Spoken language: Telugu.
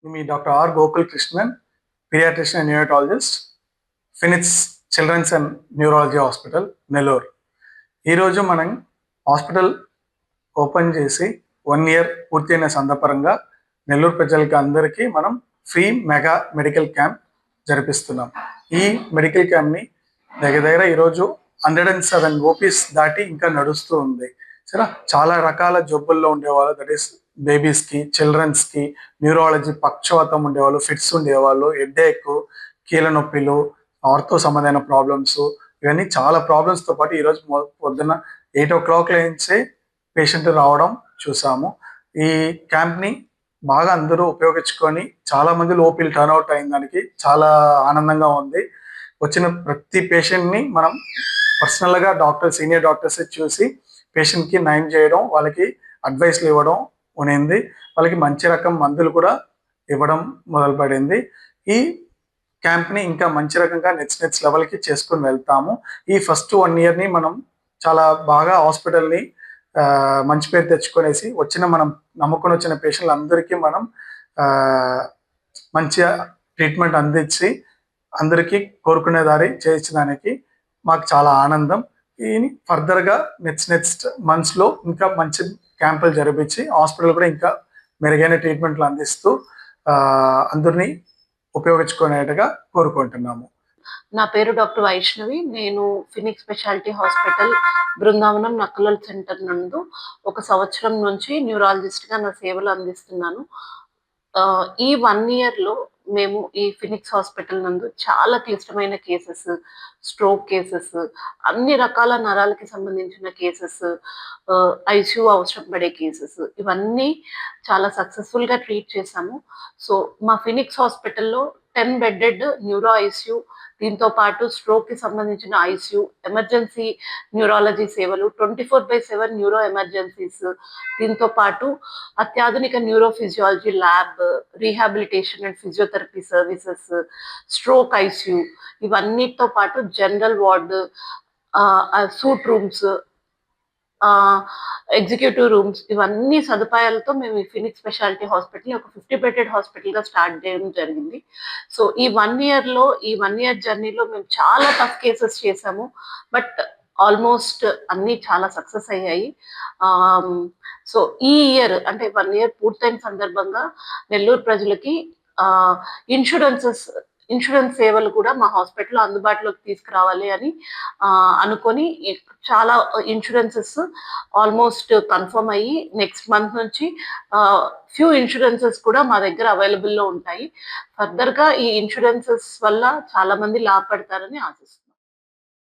Me doctor R Gokul Krishnan, pediatrician and neurotologist, Phoenix children's and neurology hospital, Nellore. ఈరోజు మనం హాస్పిటల్ ఓపెన్ చేసి 1 ఇయర్ పూర్తయిన సందర్భంగా నెల్లూరు ప్రజలకి అందరికీ మనం ఫ్రీ మెగా మెడికల్ క్యాంప్ జరిపిస్తున్నాం. ఈ మెడికల్ క్యాంప్ని దగ్గర ఈరోజు 107 ఓపీస్ దాటి ఇంకా నడుస్తూ ఉంది. సరే, చాలా రకాల జబ్బుల్లో ఉండేవాళ్ళు, దట్ ఈస్ బేబీస్కి, చిల్డ్రన్స్కి, న్యూరాలజీ పక్షవాతం ఉండేవాళ్ళు, ఫిట్స్ ఉండేవాళ్ళు, హెడ్ఏక్, కీళ్ళ నొప్పిలు, ఆర్థో సంబంధమైన ప్రాబ్లమ్స్, ఇవన్నీ చాలా ప్రాబ్లమ్స్తో పాటు ఈరోజు పొద్దున్న 8 o'clock నుంచి పేషెంట్ రావడం చూసాము. ఈ క్యాంప్ని బాగా అందరూ ఉపయోగించుకొని చాలా మంది ఓపీలు టర్న్అవుట్ అయిన దానికి చాలా ఆనందంగా ఉంది. వచ్చిన ప్రతి పేషెంట్ని మనం పర్సనల్గా సీనియర్ డాక్టర్స్ చూసి పేషెంట్కి నయం చేయడం, వాళ్ళకి అడ్వైస్లు ఇవ్వడం ఉనింది. వాళ్ళకి మంచి రకం మందులు కూడా ఇవ్వడం మొదలుపడింది. ఈ క్యాంప్ని ఇంకా మంచి రకంగా నెక్స్ట్ లెవెల్కి చేసుకుని వెళ్తాము. ఈ ఫస్ట్ 1 ఇయర్ని మనం చాలా బాగా హాస్పిటల్ని మంచి పేరు తెచ్చుకొనేసి మనం నమ్ముకొని వచ్చిన పేషెంట్లు అందరికీ మనం మంచిగా ట్రీట్మెంట్ అందించి అందరికీ కోరుకునే దారి చేయించడానికి మాకు చాలా ఆనందం. ఈ ఫర్దర్గా నెక్స్ట్ మంత్స్లో ఇంకా మంచి క్యాంపులు జరిపించి హాస్పిటల్ కూడా ఇంకా మెరుగైన ట్రీట్మెంట్లు అందిస్తూ అందరినీ ఉపయోగించుకునేట్టుగా కోరుకుంటున్నాము. నా పేరు డాక్టర్ వైష్ణవి. నేను ఫినిక్స్ స్పెషాలిటీ హాస్పిటల్ బృందావనం నక్కలల్ సెంటర్ నందు 1 సంవత్సరం నుంచి న్యూరాలజిస్ట్గా నా సేవలు అందిస్తున్నాను. ఈ 1 ఇయర్లో మేము ఈ ఫినిక్స్ హాస్పిటల్ నందు చాలా క్లిష్టమైన కేసెస్, స్ట్రోక్ కేసెస్, అన్ని రకాల నరాలకి సంబంధించిన కేసెస్, ఐసీయూ అవసరం పడే కేసెస్, ఇవన్నీ చాలా సక్సెస్ఫుల్గా ట్రీట్ చేశాము. సో మా ఫినిక్స్ హాస్పిటల్లో 10 బెడ్డెడ్ న్యూరో ఐసీయూ, దీంతో పాటు స్ట్రోక్కి సంబంధించిన ఐసీయూ, ఎమర్జెన్సీ న్యూరాలజీ సేవలు, 24/7 న్యూరో ఎమర్జెన్సీస్, దీంతో పాటు అత్యాధునిక neuro physiology lab, rehabilitation and physiotherapy services, stroke ICU, ఇవన్నిటితో పాటు general ward, suite rooms, executive rooms, ఇవన్నీ సదుపాయాలతో మేము ఈ ఫినిక్స్ స్పెషాలిటీ హాస్పిటల్ ఒక 50 బెడెడ్ హాస్పిటల్గా స్టార్ట్ చేయడం జరిగింది. సో ఈ 1 ఇయర్ జర్నీలో మేము చాలా టఫ్ కేసెస్ చేసాము. బట్ ఆల్మోస్ట్ అన్నీ చాలా సక్సెస్ అయ్యాయి. సో ఈ ఇయర్ అంటే 1 ఇయర్ పూర్తయిన సందర్భంగా నెల్లూరు ప్రజలకి ఇన్సూరెన్స్ సేవలు కూడా మా హాస్పిటల్లో అందుబాటులోకి తీసుకురావాలి అని అనుకొని చాలా ఇన్సూరెన్సెస్ ఆల్మోస్ట్ కన్ఫర్మ్ అయ్యి నెక్స్ట్ మంత్ నుంచి ఫ్యూ ఇన్సూరెన్సెస్ కూడా మా దగ్గర అవైలబుల్లో ఉంటాయి. ఫర్దర్గా ఈ ఇన్సూరెన్సెస్ వల్ల చాలా మంది లాభపడతారని ఆశిస్తున్నాను.